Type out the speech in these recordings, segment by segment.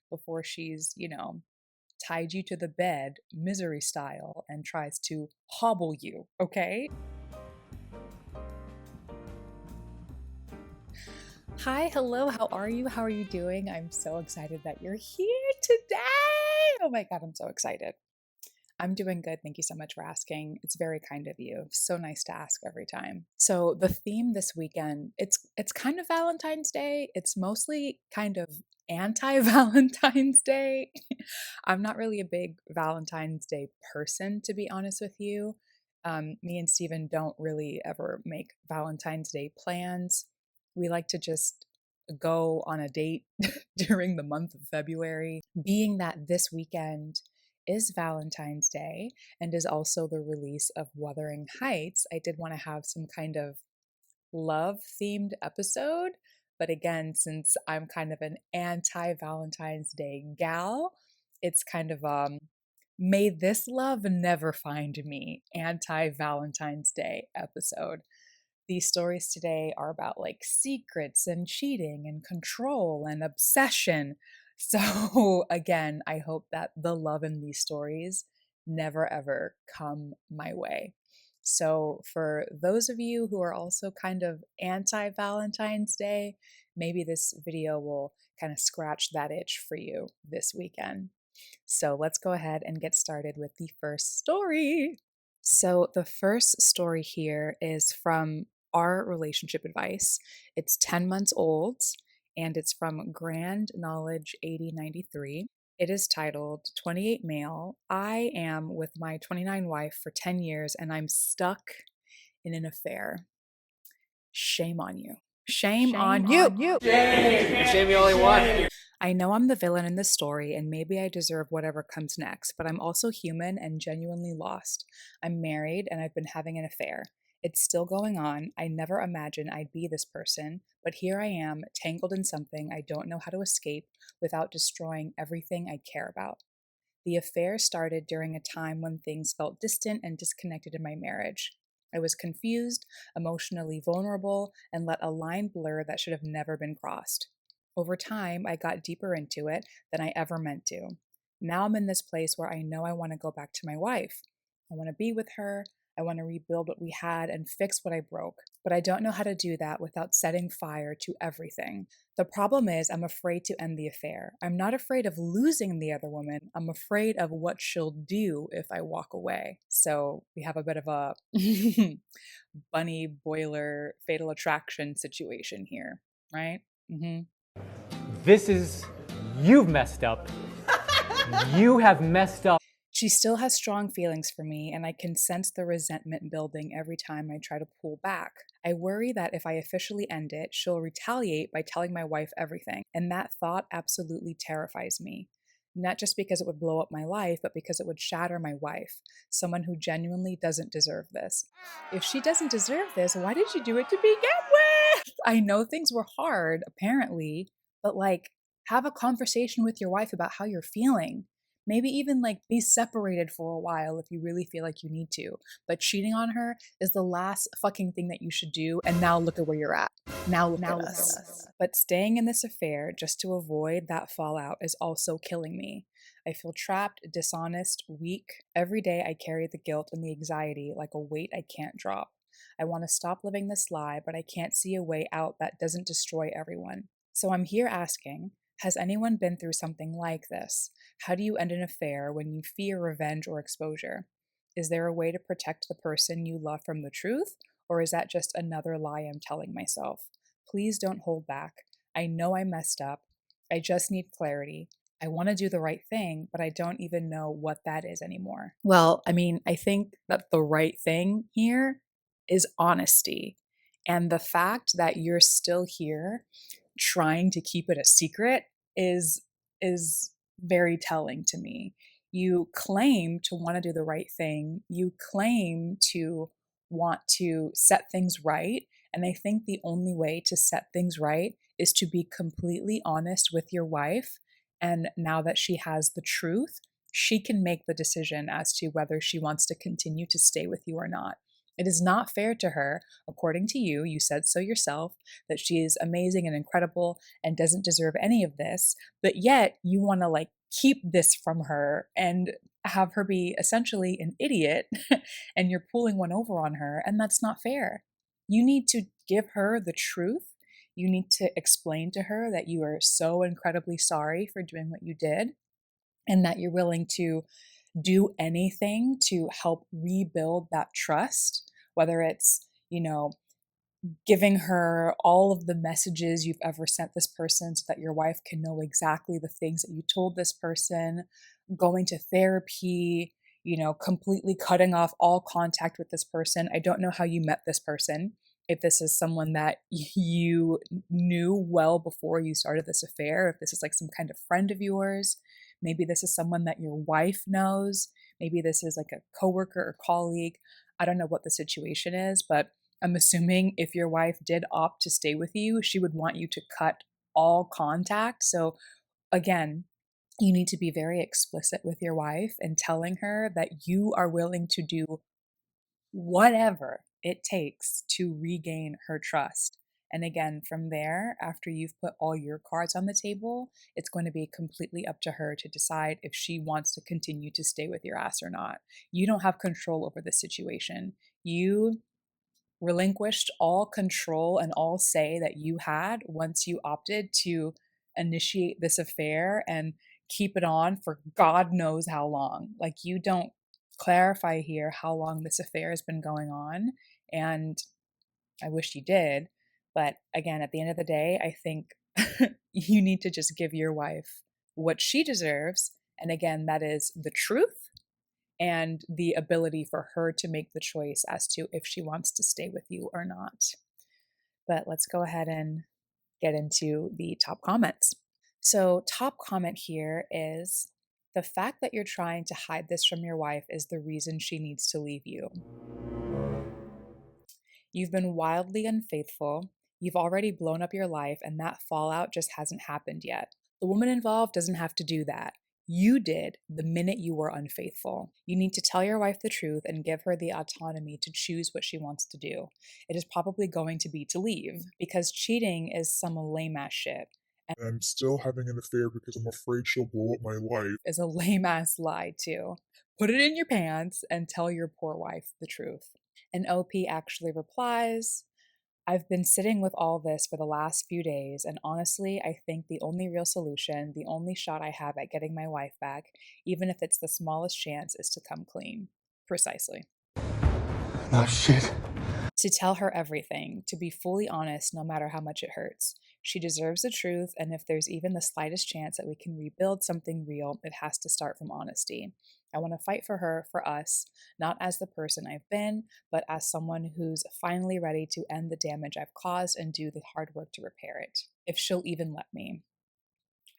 before she's, tied you to the bed, misery style, and tries to hobble you, okay? Hi, hello, how are you? How are you doing? I'm so excited that you're here today. Oh my God, I'm so excited. I'm doing good. Thank you so much for asking. It's very kind of you. So nice to ask every time. So the theme this weekend, it's kind of Valentine's Day. It's mostly kind of anti-Valentine's Day. I'm not really a big Valentine's Day person, to be honest with you. Me and Steven don't really ever make Valentine's Day plans. We like to just go on a date during the month of February. Being that this weekend is Valentine's Day and is also the release of Wuthering Heights, I did want to have some kind of love themed episode. But again, since I'm kind of an anti Valentine's Day gal, it's kind of may this love never find me anti Valentine's Day episode. These stories today are about like secrets and cheating and control and obsession. So, again, I hope that the love in these stories never ever come my way. So, for those of you who are also kind of anti Valentine's Day, maybe this video will kind of scratch that itch for you this weekend. So, let's go ahead and get started with the first story. So, the first story here is from our relationship advice. It's 10 months old and it's from Grand Knowledge 8093. It is titled 28 Male. I am with my 29 wife for 10 years and I'm stuck in an affair. Shame on you. Shame on you. Shame you only one. I know I'm the villain in this story, and maybe I deserve whatever comes next, but I'm also human and genuinely lost. I'm married and I've been having an affair. It's still going on. I never imagined I'd be this person, but here I am, tangled in something I don't know how to escape without destroying everything I care about. The affair started during a time when things felt distant and disconnected in my marriage. I was confused, emotionally vulnerable, and let a line blur that should have never been crossed. Over time, I got deeper into it than I ever meant to. Now I'm in this place where I know I want to go back to my wife. I want to be with her. I want to rebuild what we had and fix what I broke. But I don't know how to do that without setting fire to everything. The problem is, I'm afraid to end the affair. I'm not afraid of losing the other woman. I'm afraid of what she'll do if I walk away. So we have a bit of a bunny boiler fatal attraction situation here, right? You've messed up. You have messed up. She still has strong feelings for me, and I can sense the resentment building every time I try to pull back. I worry that if I officially end it, she'll retaliate by telling my wife everything, and that thought absolutely terrifies me. Not just because it would blow up my life, but because it would shatter my wife, someone who genuinely doesn't deserve this. If she doesn't deserve this, why did she do it to begin with? I know things were hard, apparently, but like, have a conversation with your wife about how you're feeling. Maybe even like be separated for a while if you really feel like you need to. But cheating on her is the last fucking thing that you should do. And now look at where you're at. Now look at us. But staying in this affair just to avoid that fallout is also killing me. I feel trapped, dishonest, weak. Every day I carry the guilt and the anxiety like a weight I can't drop. I want to stop living this lie, but I can't see a way out that doesn't destroy everyone. So I'm here asking, has anyone been through something like this? How do you end an affair when you fear revenge or exposure? Is there a way to protect the person you love from the truth, or is that just another lie I'm telling myself? Please don't hold back. I know I messed up. I just need clarity. I want to do the right thing, but I don't even know what that is anymore. Well, I mean, I think that the right thing here is honesty. And the fact that you're still here trying to keep it a secret is very telling to me. You claim to want to do the right thing. You claim to want to set things right. And I think the only way to set things right is to be completely honest with your wife. And now that she has the truth, she can make the decision as to whether she wants to continue to stay with you or not. It is not fair to her, according to you, you said so yourself, that she is amazing and incredible and doesn't deserve any of this, but yet you want to like keep this from her and have her be essentially an idiot and you're pulling one over on her, and that's not fair. You need to give her the truth. You need to explain to her that you are so incredibly sorry for doing what you did and that you're willing to do anything to help rebuild that trust, whether it's, giving her all of the messages you've ever sent this person so that your wife can know exactly the things that you told this person, going to therapy, completely cutting off all contact with this person. I don't know how you met this person. If this is someone that you knew well before you started this affair, if this is like some kind of friend of yours, maybe this is someone that your wife knows, maybe this is like a coworker or colleague. I don't know what the situation is, but I'm assuming if your wife did opt to stay with you, she would want you to cut all contact. So, again, you need to be very explicit with your wife and telling her that you are willing to do whatever it takes to regain her trust. And again, from there, after you've put all your cards on the table, it's going to be completely up to her to decide if she wants to continue to stay with your ass or not. You don't have control over the situation. You relinquished all control and all say that you had once you opted to initiate this affair and keep it on for God knows how long. Like, you don't clarify here how long this affair has been going on. And I wish you did. But again, at the end of the day, I think you need to just give your wife what she deserves. And again, that is the truth and the ability for her to make the choice as to if she wants to stay with you or not. But let's go ahead and get into the top comments. So, top comment here is: the fact that you're trying to hide this from your wife is the reason she needs to leave you. You've been wildly unfaithful. You've already blown up your life, and that fallout just hasn't happened yet. The woman involved doesn't have to do that. You did the minute you were unfaithful. You need to tell your wife the truth and give her the autonomy to choose what she wants to do. It is probably going to be to leave because cheating is some lame ass shit. And I'm still having an affair because I'm afraid she'll blow up my life. is a lame ass lie, too. Put it in your pants and tell your poor wife the truth. And OP actually replies, I've been sitting with all this for the last few days, and honestly, I think the only real solution, the only shot I have at getting my wife back, even if it's the smallest chance, is to come clean. Precisely. No shit. To tell her everything, to be fully honest no matter how much it hurts. She deserves the truth, and if there's even the slightest chance that we can rebuild something real, it has to start from honesty. I want to fight for her, for us, not as the person I've been, but as someone who's finally ready to end the damage I've caused and do the hard work to repair it, if she'll even let me.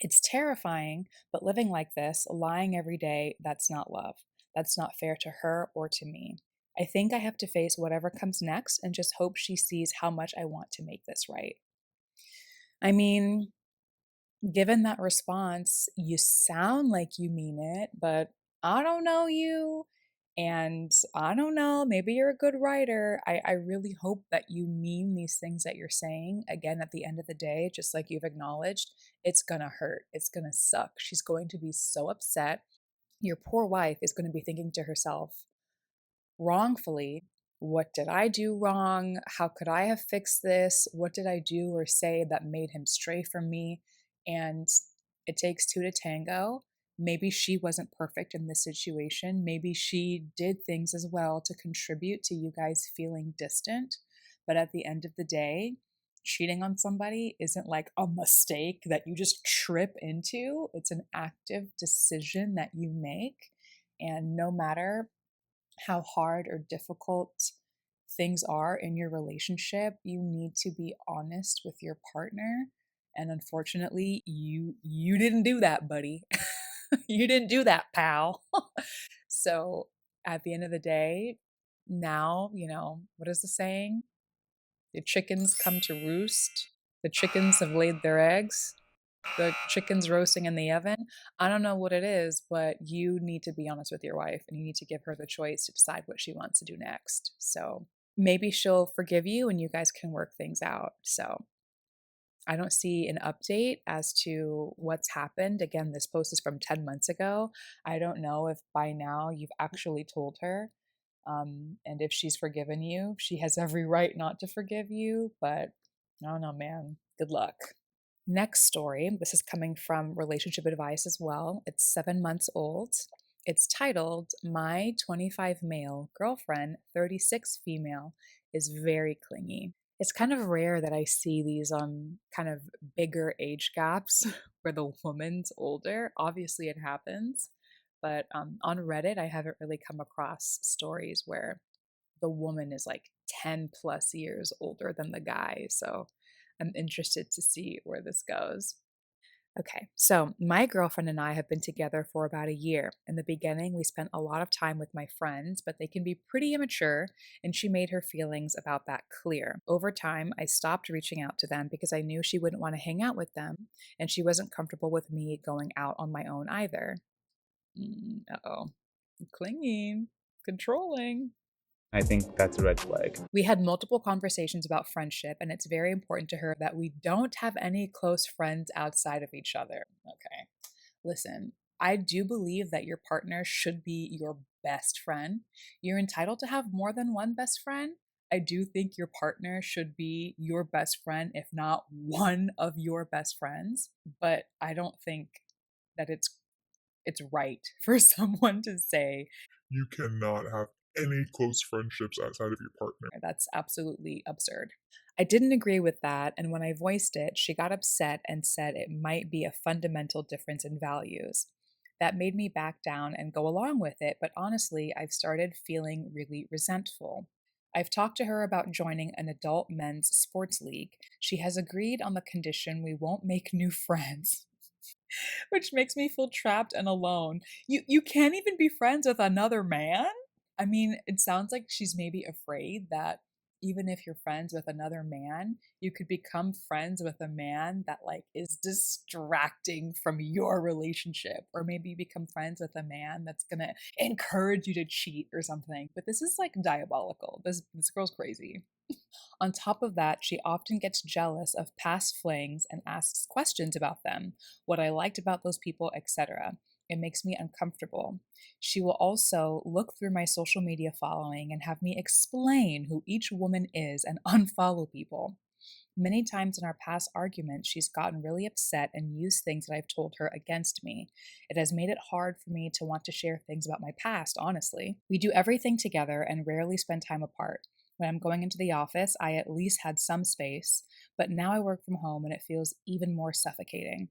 It's terrifying, but living like this, lying every day, that's not love. That's not fair to her or to me. I think I have to face whatever comes next and just hope she sees how much I want to make this right. I mean, given that response, you sound like you mean it, but I don't know you. And I don't know, maybe you're a good writer. I really hope that you mean these things that you're saying. Again, at the end of the day, just like you've acknowledged, it's gonna hurt. It's gonna suck. She's going to be so upset. Your poor wife is going to be thinking to herself, wrongfully, what did I do wrong? How could I have fixed this? What did I do or say that made him stray from me? And it takes two to tango. Maybe she wasn't perfect in this situation. Maybe she did things as well to contribute to you guys feeling distant. But at the end of the day, cheating on somebody isn't like a mistake that you just trip into. It's an active decision that you make. And no matter how hard or difficult things are in your relationship, you need to be honest with your partner. And unfortunately, you didn't do that, buddy. You didn't do that, pal. So at the end of the day, now, what is the saying? The chickens come to roost. The chickens have laid their eggs. The chicken's roasting in the oven. I don't know what it is, but you need to be honest with your wife and you need to give her the choice to decide what she wants to do next. So maybe she'll forgive you and you guys can work things out. So I don't see an update as to what's happened. Again, this post is from 10 months ago. I don't know if by now you've actually told her. And if she's forgiven you, she has every right not to forgive you. But I don't know, man. Good luck. Next story. This is coming from Relationship Advice as well. It's 7 months old. It's titled My 25 Male Girlfriend, 36 Female is Very Clingy. It's kind of rare that I see these kind of bigger age gaps where the woman's older. Obviously, it happens, but on Reddit, I haven't really come across stories where the woman is like 10 plus years older than the guy. So I'm interested to see where this goes. Okay, so my girlfriend and I have been together for about a year. In the beginning, we spent a lot of time with my friends, but they can be pretty immature, and she made her feelings about that clear. Over time, I stopped reaching out to them because I knew she wouldn't want to hang out with them, and she wasn't comfortable with me going out on my own either. Uh-oh. Clinging, controlling. I think that's a red flag. We had multiple conversations about friendship, and it's very important to her that we don't have any close friends outside of each other. Okay. Listen, I do believe that your partner should be your best friend. You're entitled to have more than one best friend. I do think your partner should be your best friend, if not one of your best friends. But I don't think that it's right for someone to say You cannot have any close friendships outside of your partner. that's absolutely absurd. I didn't agree with that, and when I voiced it, she got upset and said it might be a fundamental difference in values. That made me back down and go along with it, but honestly, I've started feeling really resentful. I've talked to her about joining an adult men's sports league. She has agreed on the condition we won't make new friends, which makes me feel trapped and alone. You can't even be friends with another man? I mean, it sounds like she's maybe afraid that even if you're friends with another man, you could become friends with a man that like is distracting from your relationship, or maybe become friends with a man that's going to encourage you to cheat or something. But this is like diabolical. This girl's crazy. On top of that, she often gets jealous of past flings and asks questions about them, what I liked about those people, etc. It makes me uncomfortable. She will also look through my social media following and have me explain who each woman is and unfollow people. Many times in our past arguments, she's gotten really upset and used things that I've told her against me. It has made it hard for me to want to share things about my past, honestly. We do everything together and rarely spend time apart. When I'm going into the office, I at least had some space, but now I work from home and it feels even more suffocating.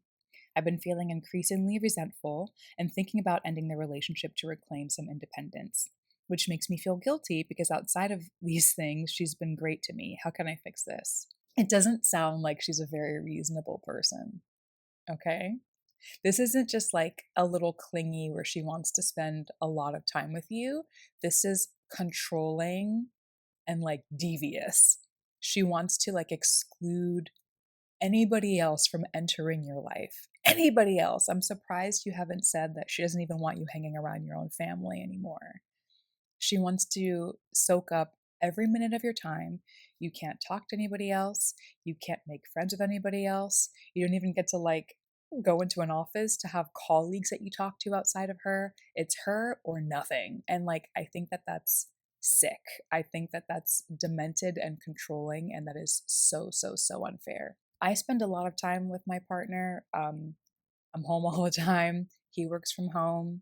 I've been feeling increasingly resentful and thinking about ending the relationship to reclaim some independence, which makes me feel guilty because outside of these things, she's been great to me. How can I fix this? It doesn't sound like she's a very reasonable person. Okay. This isn't just like a little clingy where she wants to spend a lot of time with you. This is controlling and like devious. She wants to like exclude anybody else from entering your life. Anybody else. I'm surprised you haven't said that she doesn't even want you hanging around your own family anymore. She wants to soak up every minute of your time. You can't talk to anybody else. You can't make friends with anybody else. You don't even get to like go into an office to have colleagues that you talk to outside of her. It's her or nothing. And like, I think that that's sick. I think that that's demented and controlling, and that is so, so, so unfair. I spend a lot of time with my partner. I'm home all the time. He works from home.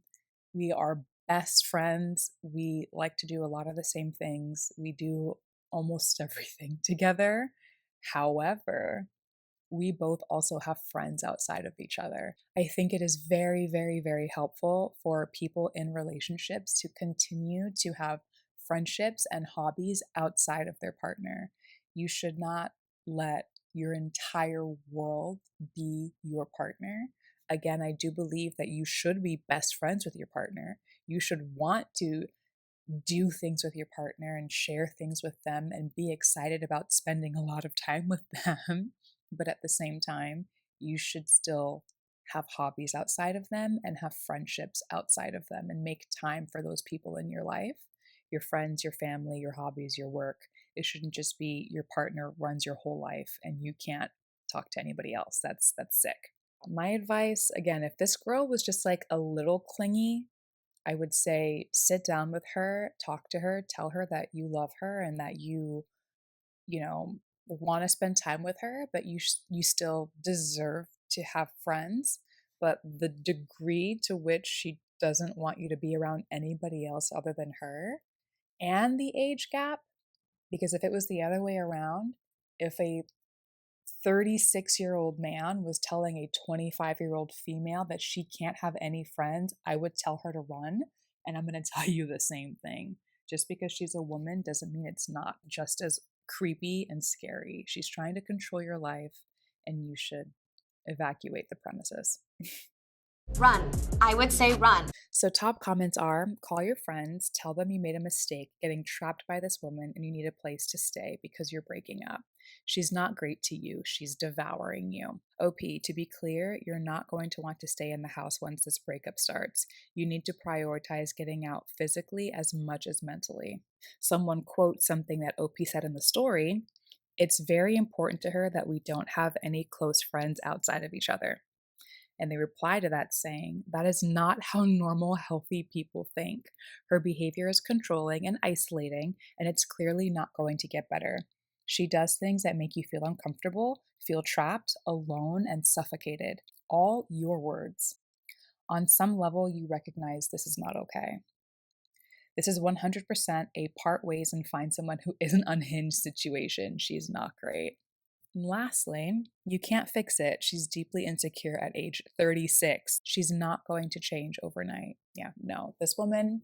We are best friends. We like to do a lot of the same things. We do almost everything together. However, we both also have friends outside of each other. I think it is very, very, very helpful for people in relationships to continue to have friendships and hobbies outside of their partner. You should not let your entire world be your partner. Again, I do believe that you should be best friends with your partner. You should want to do things with your partner and share things with them and be excited about spending a lot of time with them. But at the same time, you should still have hobbies outside of them and have friendships outside of them and make time for those people in your life, your friends, your family, your hobbies, your work. It shouldn't just be your partner runs your whole life and you can't talk to anybody else. That's sick. My advice, again, if this girl was just like a little clingy, I would say sit down with her, talk to her, tell her that you love her and that you know, want to spend time with her, but you still deserve to have friends. But the degree to which she doesn't want you to be around anybody else other than her, and the age gap, because if it was the other way around, if a 36-year-old man was telling a 25-year-old female that she can't have any friends, I would tell her to run. And I'm going to tell you the same thing. Just because she's a woman doesn't mean it's not just as creepy and scary. She's trying to control your life, and you should evacuate the premises. Run. I would say run. So, top comments are call your friends, tell them you made a mistake getting trapped by this woman and you need a place to stay because you're breaking up. She's not great to you, she's devouring you. OP, to be clear, you're not going to want to stay in the house once this breakup starts. You need to prioritize getting out physically as much as mentally. Someone quotes something that OP said in the story. It's very important to her that we don't have any close friends outside of each other. And they reply to that saying, that is not how normal, healthy people think. Her behavior is controlling and isolating, and it's clearly not going to get better. She does things that make you feel uncomfortable, feel trapped, alone, and suffocated. All your words. On some level, you recognize this is not okay. This is 100% a part ways and find someone who isn't unhinged situation. She's not great. And lastly, you can't fix it. She's deeply insecure at age 36. She's not going to change overnight. Yeah, no. This woman,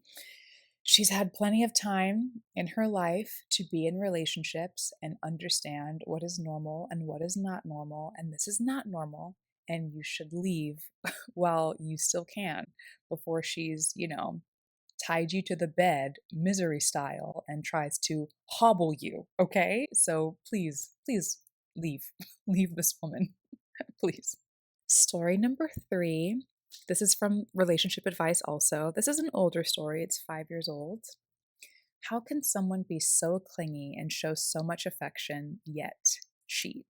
she's had plenty of time in her life to be in relationships and understand what is normal and what is not normal. And this is not normal. And you should leave while you still can before she's, tied you to the bed, misery style, and tries to hobble you. Okay? So please, please leave. Leave this woman, please. Story number 3. This is from Relationship Advice also. This is an older story, it's 5 years old. How can someone be so clingy and show so much affection yet cheat?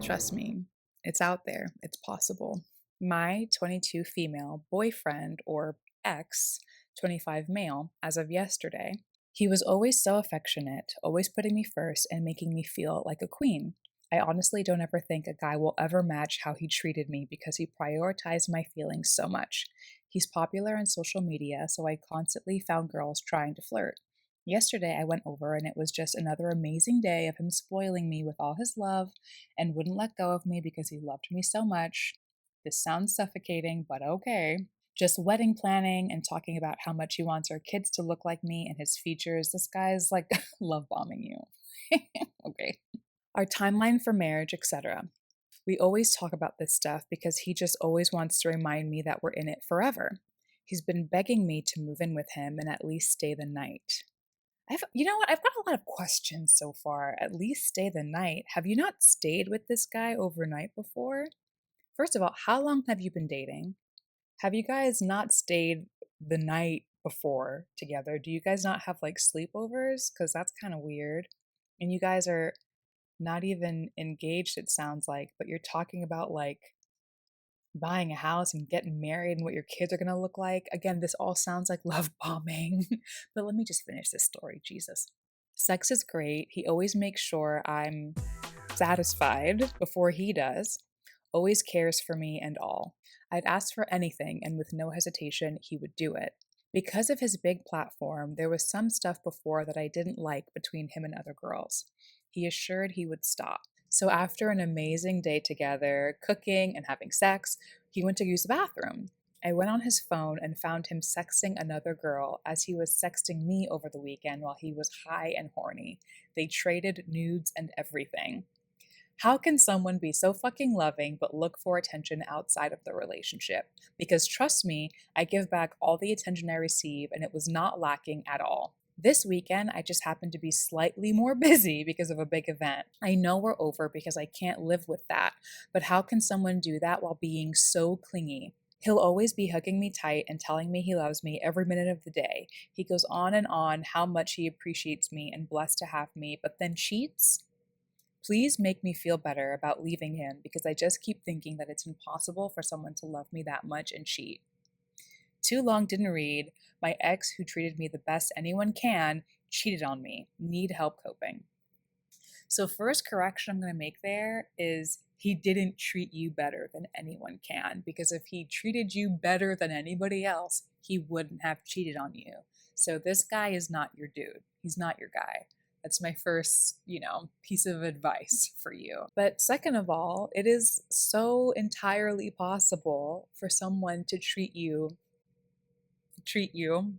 Trust me, it's out there, it's possible. My 22 female boyfriend or ex, 25 male, as of yesterday, he was always so affectionate, always putting me first and making me feel like a queen. I honestly don't ever think a guy will ever match how he treated me because he prioritized my feelings so much. He's popular on social media, so I constantly found girls trying to flirt. Yesterday I went over and it was just another amazing day of him spoiling me with all his love and wouldn't let go of me because he loved me so much. This sounds suffocating, but okay. Just wedding planning and talking about how much he wants our kids to look like me and his features. This guy's like love bombing you. Okay. Our timeline for marriage, etc. We always talk about this stuff because he just always wants to remind me that we're in it forever. He's been begging me to move in with him and at least stay the night. You know what? I've got a lot of questions so far. At least stay the night. Have you not stayed with this guy overnight before? First of all, how long have you been dating? Have you guys not stayed the night before together? Do you guys not have like sleepovers? Because that's kind of weird. And you guys are not even engaged, it sounds like, but you're talking about like buying a house and getting married and what your kids are going to look like. Again, this all sounds like love bombing. But let me just finish this story. Jesus. Sex is great. He always makes sure I'm satisfied before he does. Always cares for me and all. I'd ask for anything, and with no hesitation, he would do it. Because of his big platform, there was some stuff before that I didn't like between him and other girls. He assured he would stop. So after an amazing day together, cooking and having sex, he went to use the bathroom. I went on his phone and found him sexting another girl as he was sexting me over the weekend while he was high and horny. They traded nudes and everything. How can someone be so fucking loving but look for attention outside of the relationship? Because trust me, I give back all the attention I receive and it was not lacking at all. This weekend, I just happened to be slightly more busy because of a big event. I know we're over because I can't live with that, but how can someone do that while being so clingy? He'll always be hugging me tight and telling me he loves me every minute of the day. He goes on how much he appreciates me and blessed to have me, but then cheats? Please make me feel better about leaving him because I just keep thinking that it's impossible for someone to love me that much and cheat. Too long didn't read. My ex, who treated me the best anyone can, cheated on me. Need help coping. So, first correction I'm going to make there is he didn't treat you better than anyone can, because if he treated you better than anybody else, he wouldn't have cheated on you. So, this guy is not your dude. He's not your guy. That's my first, piece of advice for you. But second of all, it is so entirely possible for someone to treat you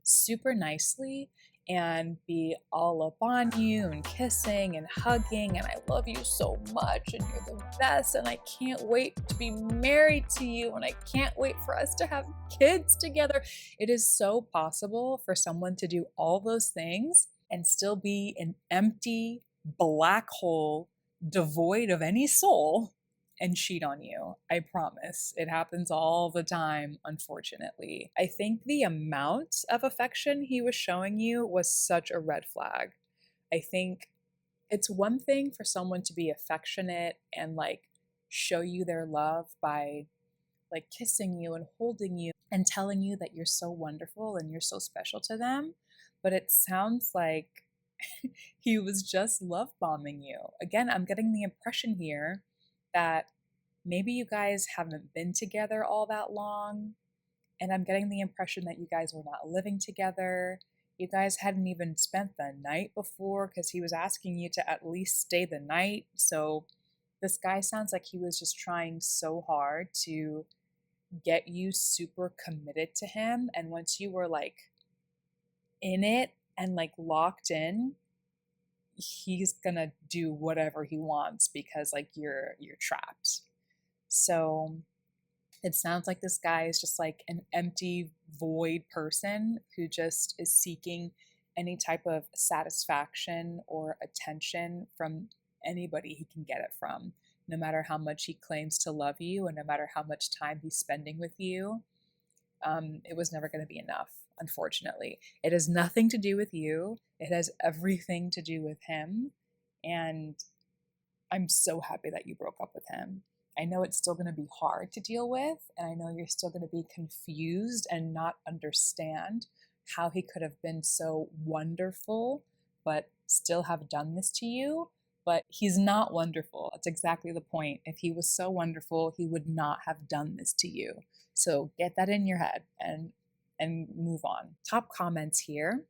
super nicely and be all up on you and kissing and hugging and I love you so much and you're the best and I can't wait to be married to you and I can't wait for us to have kids together. It is so possible for someone to do all those things and still be an empty black hole devoid of any soul and cheat on you. I promise. It happens all the time, unfortunately. I think the amount of affection he was showing you was such a red flag. I think it's one thing for someone to be affectionate and show you their love by kissing you and holding you and telling you that you're so wonderful and you're so special to them. But it sounds like he was just love bombing you. Again, I'm getting the impression here that maybe you guys haven't been together all that long, and I'm getting the impression that you guys were not living together. You guys hadn't even spent the night before because he was asking you to at least stay the night. So this guy sounds like he was just trying so hard to get you super committed to him, and once you were in it and locked in, he's gonna do whatever he wants because you're trapped. So it sounds like this guy is just an empty void person who just is seeking any type of satisfaction or attention from anybody he can get it from, no matter how much he claims to love you and no matter how much time he's spending with you. It was never going to be enough, unfortunately. It has nothing to do with you. It has everything to do with him. And I'm so happy that you broke up with him. I know it's still going to be hard to deal with, and I know you're still going to be confused and not understand how he could have been so wonderful, but still have done this to you. But he's not wonderful. That's exactly the point. If he was so wonderful, he would not have done this to you. So get that in your head and move on. Top comments here.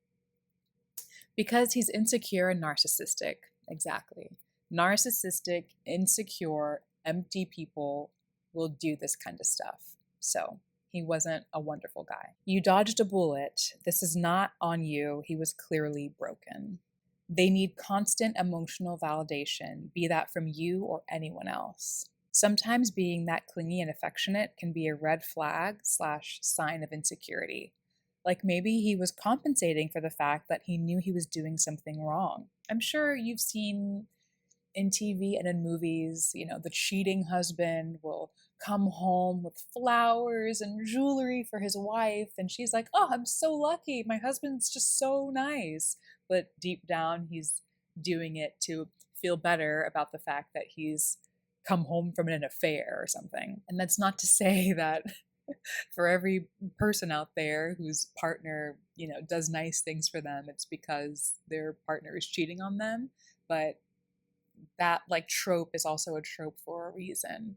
Because he's insecure and narcissistic. Exactly. Narcissistic, insecure, empty people will do this kind of stuff. So he wasn't a wonderful guy. You dodged a bullet. This is not on you. He was clearly broken. They need constant emotional validation, be that from you or anyone else. Sometimes being that clingy and affectionate can be a red flag / sign of insecurity. Maybe he was compensating for the fact that he knew he was doing something wrong. I'm sure you've seen in TV and in movies, the cheating husband will come home with flowers and jewelry for his wife. And she's like, oh, I'm so lucky. My husband's just so nice. But deep down, he's doing it to feel better about the fact that he's come home from an affair or something. And that's not to say that for every person out there whose partner, does nice things for them, it's because their partner is cheating on them. But that trope is also a trope for a reason.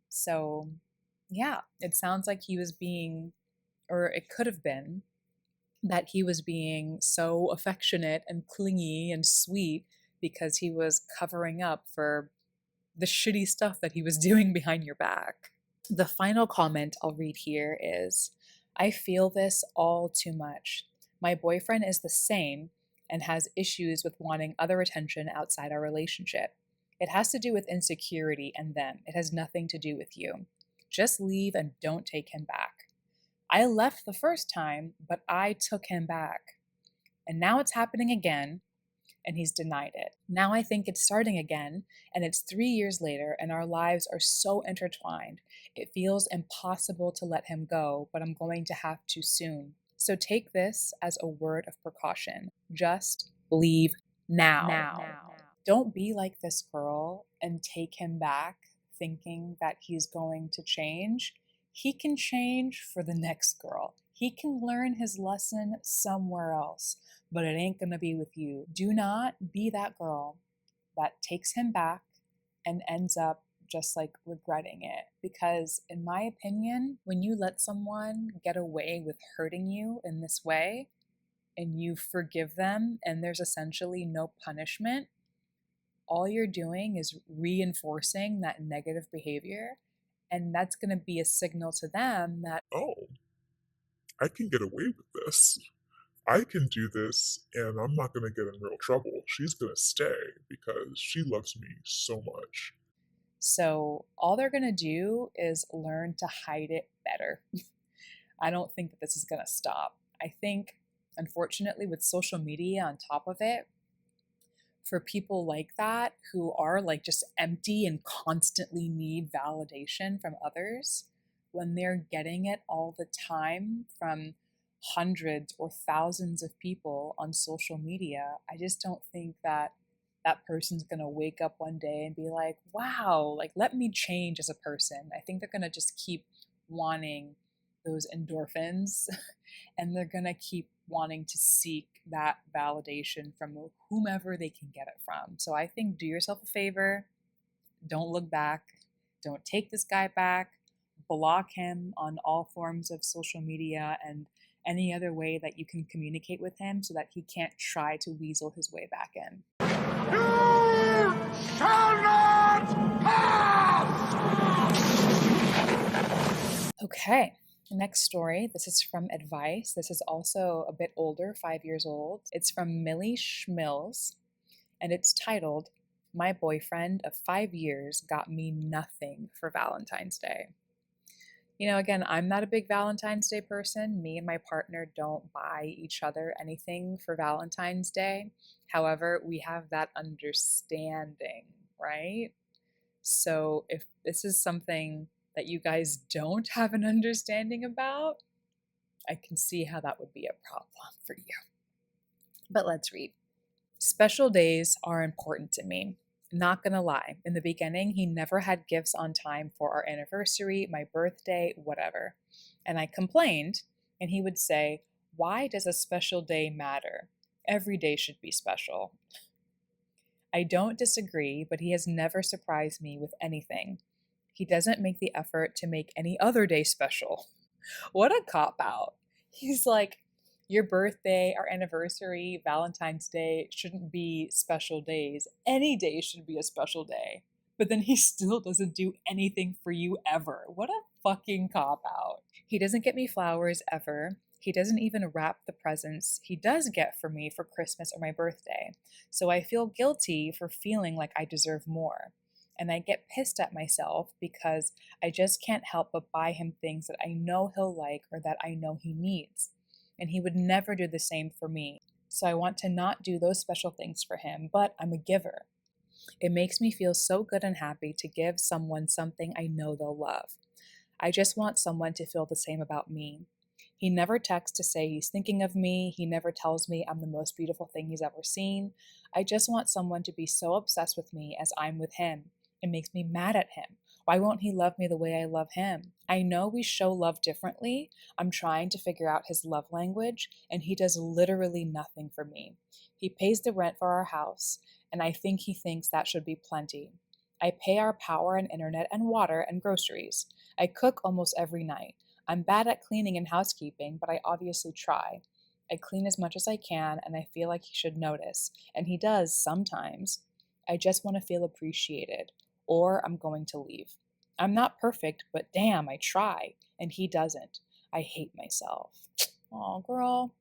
So yeah, it sounds like he was being, or it could have been that he was being so affectionate and clingy and sweet because he was covering up for the shitty stuff that he was doing behind your back. The final comment I'll read here is, I feel this all too much. My boyfriend is the same and has issues with wanting other attention outside our relationship. It has to do with insecurity and them. It has nothing to do with you. Just leave and don't take him back. I left the first time, but I took him back. And now it's happening again, and he's denied it. Now I think it's starting again, and it's 3 years later, and our lives are so intertwined. It feels impossible to let him go, but I'm going to have to soon. So take this as a word of precaution. Just leave now. Don't be like this girl and take him back thinking that he's going to change. He can change for the next girl. He can learn his lesson somewhere else, but it ain't gonna be with you. Do not be that girl that takes him back and ends up just like regretting it. Because, in my opinion, when you let someone get away with hurting you in this way and you forgive them and there's essentially no punishment, all you're doing is reinforcing that negative behavior. And that's going to be a signal to them that, Oh, I can get away with this. I can do this and I'm not going to get in real trouble. She's going to stay because she loves me so much. so all they're going to do is learn to hide it better. I don't think that this is going to stop. I think, unfortunately, with social media on top of it, for people like that who are like just empty and constantly need validation from others, when they're getting it all the time from hundreds or thousands of people on social media, I just don't think that that person's going to wake up one day and be like, wow, like let me change as a person. I think they're going to just keep wanting those endorphins and they're going to keep wanting to seek that validation from whomever they can get it from. So I think do yourself a favor, don't look back, don't take this guy back, block him on all forms of social media and any other way that you can communicate with him so that he can't try to weasel his way back in. You shall not pass! Okay, next story. This is from Advice. This is also a bit older, 5 years old. It's from Millie Schmills, and it's titled, My Boyfriend of 5 years Got Me Nothing for Valentine's Day. You know, again, I'm not a big Valentine's Day person. Me and my partner don't buy each other anything for Valentine's Day. However, we have that understanding, right? So if this is something that you guys don't have an understanding about, I can see how that would be a problem for you. But let's read. Special days are important to me. Not gonna lie, in the beginning, he never had gifts on time for our anniversary, my birthday, whatever. And I complained, and he would say, why does a special day matter? Every day should be special. I don't disagree, but he has never surprised me with anything. He doesn't make the effort to make any other day special. What a cop out. He's like, your birthday, our anniversary, Valentine's Day shouldn't be special days. Any day should be a special day. But then he still doesn't do anything for you ever. What a fucking cop out. He doesn't get me flowers ever. He doesn't even wrap the presents he does get for me for Christmas or my birthday. So I feel guilty for feeling like I deserve more. And I get pissed at myself because I just can't help but buy him things that I know he'll like or that I know he needs. And he would never do the same for me. So I want to not do those special things for him, but I'm a giver. It makes me feel so good and happy to give someone something I know they'll love. I just want someone to feel the same about me. He never texts to say he's thinking of me. He never tells me I'm the most beautiful thing he's ever seen. I just want someone to be so obsessed with me as I'm with him. It makes me mad at him. Why won't he love me the way I love him? I know we show love differently. I'm trying to figure out his love language, and he does literally nothing for me. He pays the rent for our house, and I think he thinks that should be plenty. I pay our power and internet and water and groceries. I cook almost every night. I'm bad at cleaning and housekeeping, but I obviously try. I clean as much as I can, and I feel like he should notice, and he does sometimes. I just want to feel appreciated, or I'm going to leave. I'm not perfect, but damn, I try, and he doesn't. I hate myself. Aw, girl.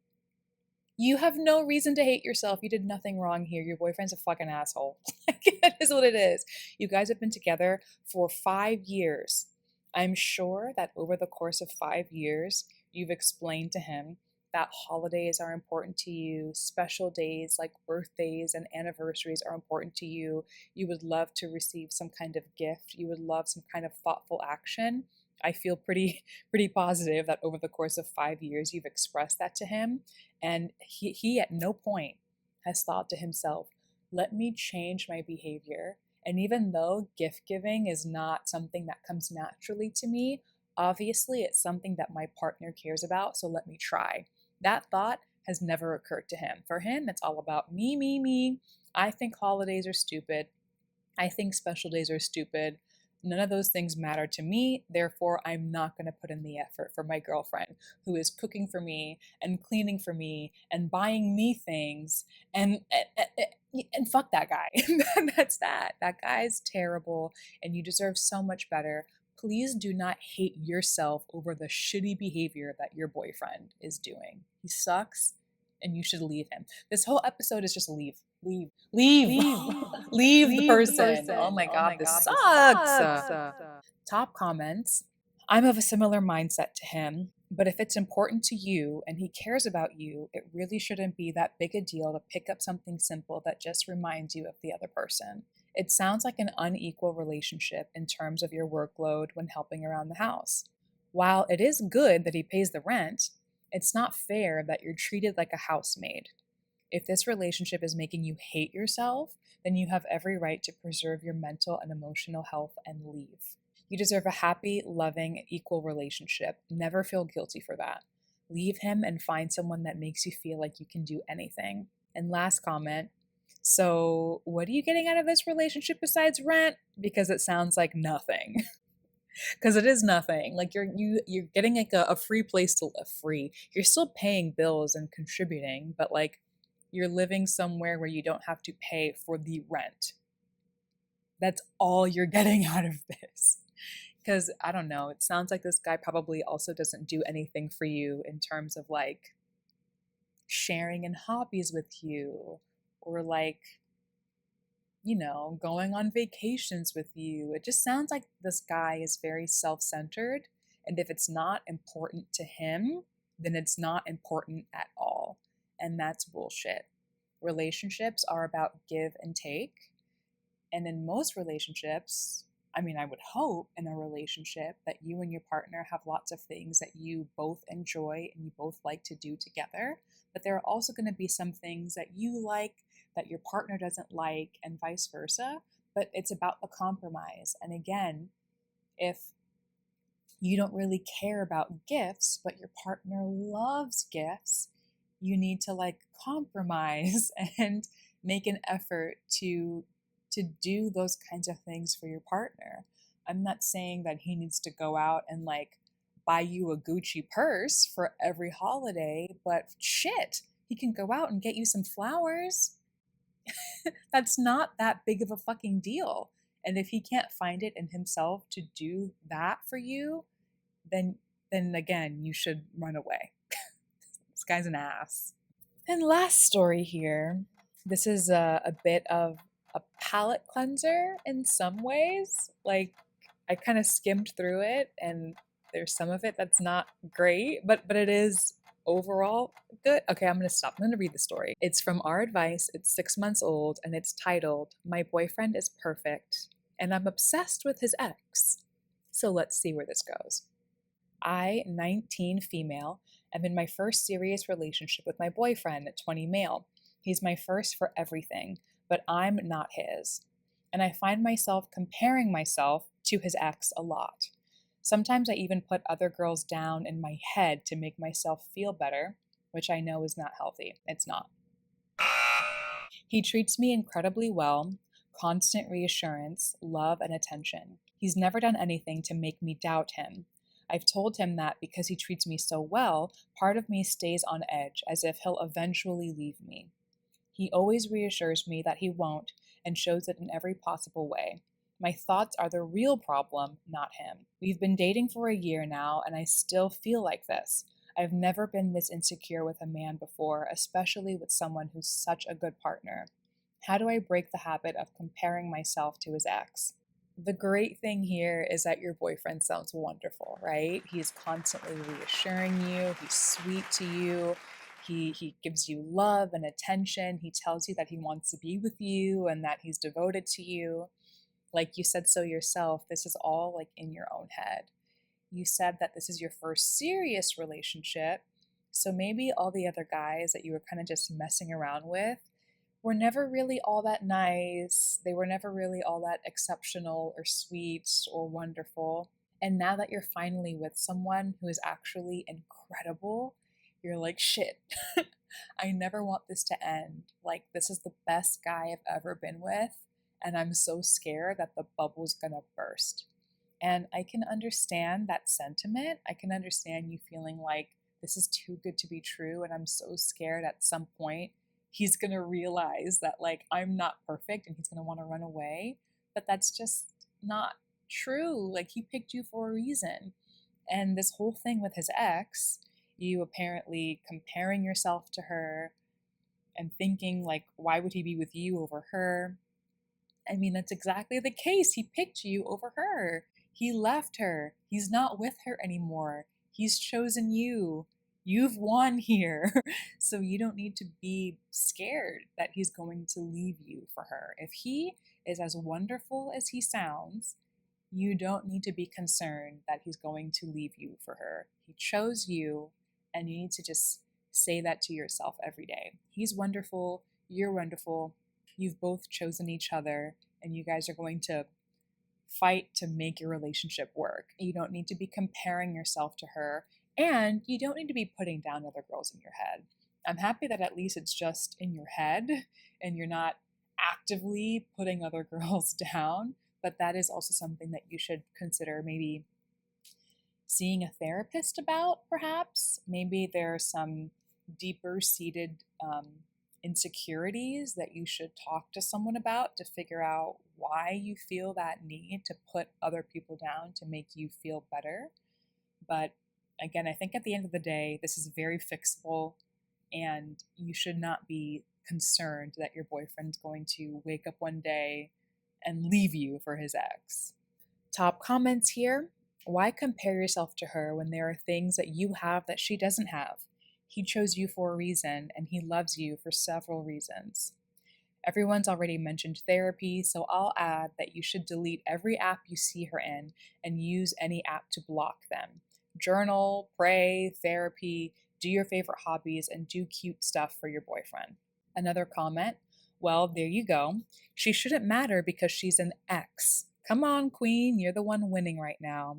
You have no reason to hate yourself. You did nothing wrong here. Your boyfriend's a fucking asshole. It is what it is. You guys have been together for 5 years. I'm sure that over the course of 5 years, you've explained to him that holidays are important to you, special days like birthdays and anniversaries are important to you. You would love to receive some kind of gift. You would love some kind of thoughtful action. I feel pretty positive that over the course of 5 years, you've expressed that to him. And he at no point has thought to himself, let me change my behavior. And even though gift giving is not something that comes naturally to me, obviously it's something that my partner cares about, so let me try. That thought has never occurred to him. For him, it's all about me, me, me. I think holidays are stupid. I think special days are stupid. None of those things matter to me. Therefore, I'm not going to put in the effort for my girlfriend who is cooking for me and cleaning for me and buying me things. And fuck that guy. That's that. That guy's terrible and you deserve so much better. Please do not hate yourself over the shitty behavior that your boyfriend is doing. He sucks and you should leave him. This whole episode is just leave. Leave. Leave the person. Oh my God, this sucks. Top comments. I'm of a similar mindset to him, but if it's important to you and he cares about you, it really shouldn't be that big a deal to pick up something simple that just reminds you of the other person. It sounds like an unequal relationship in terms of your workload when helping around the house. While it is good that he pays the rent, it's not fair that you're treated like a housemaid. If this relationship is making you hate yourself, then you have every right to preserve your mental and emotional health and leave. You deserve a happy, loving, equal relationship. Never feel guilty for that. Leave him and find someone that makes you feel like you can do anything. And last comment. So, what are you getting out of this relationship besides rent? Because it sounds like nothing. Because it is nothing. Like you're getting like a free place to live. Free. You're still paying bills and contributing, but like you're living somewhere where you don't have to pay for the rent. That's all you're getting out of this. Because I don't know, it sounds like this guy probably also doesn't do anything for you in terms of like sharing in hobbies with you or like, you know, going on vacations with you. It just sounds like this guy is very self centered. And if it's not important to him, then it's not important at all. And that's bullshit. Relationships are about give and take. And in most relationships, I mean, I would hope in a relationship that you and your partner have lots of things that you both enjoy and you both like to do together. But there are also going to be some things that you like that your partner doesn't like, and vice versa. But it's about the compromise. And again, if you don't really care about gifts, but your partner loves gifts, you need to like compromise and make an effort to do those kinds of things for your partner. I'm not saying that he needs to go out and like buy you a Gucci purse for every holiday, but shit, he can go out and get you some flowers. That's not that big of a fucking deal. And if he can't find it in himself to do that for you, then again, you should run away. This guy's an ass. And last story here. This is a bit of a palate cleanser in some ways. Like I kind of skimmed through it and there's some of it that's not great, but it is overall good. Okay, I'm going to stop. I'm going to read the story. It's from Our Advice. It's 6 months old and it's titled, My Boyfriend is Perfect and I'm Obsessed with His Ex. So let's see where this goes. I, 19 female, am in my first serious relationship with my boyfriend, 20 male. He's my first for everything, but I'm not his. And I find myself comparing myself to his ex a lot. Sometimes I even put other girls down in my head to make myself feel better, which I know is not healthy. It's not. He treats me incredibly well, constant reassurance, love, and attention. He's never done anything to make me doubt him. I've told him that because he treats me so well, part of me stays on edge as if he'll eventually leave me. He always reassures me that he won't and shows it in every possible way. My thoughts are the real problem, not him. We've been dating for a year now and I still feel like this. I've never been this insecure with a man before, especially with someone who's such a good partner. How do I break the habit of comparing myself to his ex? The great thing here is that your boyfriend sounds wonderful, right? He's constantly reassuring you. He's sweet to you. He gives you love and attention. He tells you that he wants to be with you and that he's devoted to you. Like you said so yourself, this is all like in your own head. You said that this is your first serious relationship. So maybe all the other guys that you were kind of just messing around with were never really all that nice. They were never really all that exceptional or sweet or wonderful. And now that you're finally with someone who is actually incredible, you're like, shit, I never want this to end. Like, this is the best guy I've ever been with. And I'm so scared that the bubble's gonna burst. And I can understand that sentiment. I can understand you feeling like this is too good to be true. And I'm so scared at some point he's gonna realize that, like, I'm not perfect and he's gonna wanna run away. But that's just not true. Like, he picked you for a reason. And this whole thing with his ex, you apparently comparing yourself to her and thinking, like, why would he be with you over her? I mean, that's exactly the case. He picked you over her. He left her. He's not with her anymore. He's chosen you. You've won here. So you don't need to be scared that he's going to leave you for her. If he is as wonderful as he sounds, you don't need to be concerned that he's going to leave you for her. He chose you, and you need to just say that to yourself every day. He's wonderful. You're wonderful. You've both chosen each other, and you guys are going to fight to make your relationship work. You don't need to be comparing yourself to her, and you don't need to be putting down other girls in your head. I'm happy that at least it's just in your head and you're not actively putting other girls down, but that is also something that you should consider maybe seeing a therapist about, perhaps. Maybe there are some deeper seated insecurities that you should talk to someone about to figure out why you feel that need to put other people down to make you feel better. But again, I think at the end of the day, this is very fixable, and you should not be concerned that your boyfriend's going to wake up one day and leave you for his ex. Top comments here. Why compare yourself to her when there are things that you have that she doesn't have? He chose you for a reason, and he loves you for several reasons. Everyone's already mentioned therapy, so I'll add that you should delete every app you see her in and use any app to block them. Journal, pray, therapy, do your favorite hobbies, and do cute stuff for your boyfriend. Another comment. Well, there you go. She shouldn't matter because she's an ex. Come on, queen, you're the one winning right now.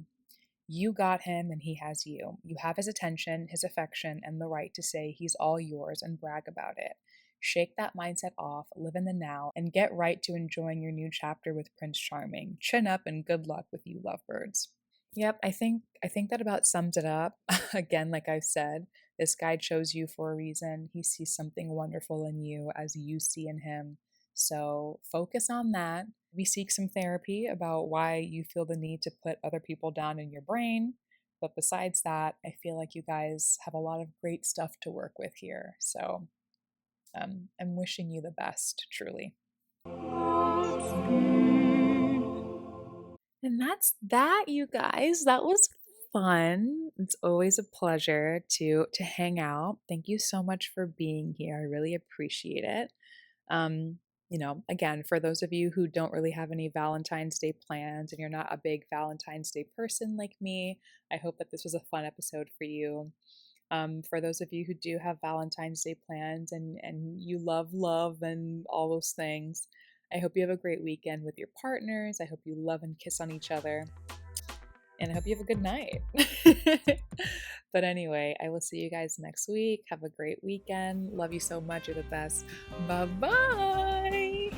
You got him and he has you. You have his attention, his affection, and the right to say he's all yours and brag about it. Shake that mindset off, live in the now, and get right to enjoying your new chapter with Prince Charming. Chin up and good luck with you lovebirds. Yep, I think that about sums it up. Again, like I've said, this guy chose you for a reason. He sees something wonderful in you as you see in him. So focus on that. Maybe seek some therapy about why you feel the need to put other people down in your brain. But besides that, I feel like you guys have a lot of great stuff to work with here. So I'm wishing you the best, truly. And that's that, you guys. That was fun. It's always a pleasure to hang out. Thank you so much for being here. I really appreciate it. Again, for those of you who don't really have any Valentine's Day plans and you're not a big Valentine's Day person like me, I hope that this was a fun episode for you. For those of you who do have Valentine's Day plans and you love love and all those things, I hope you have a great weekend with your partners. I hope you love and kiss on each other. And I hope you have a good night. But anyway, I will see you guys next week. Have a great weekend. Love you so much. You're the best. Bye-bye.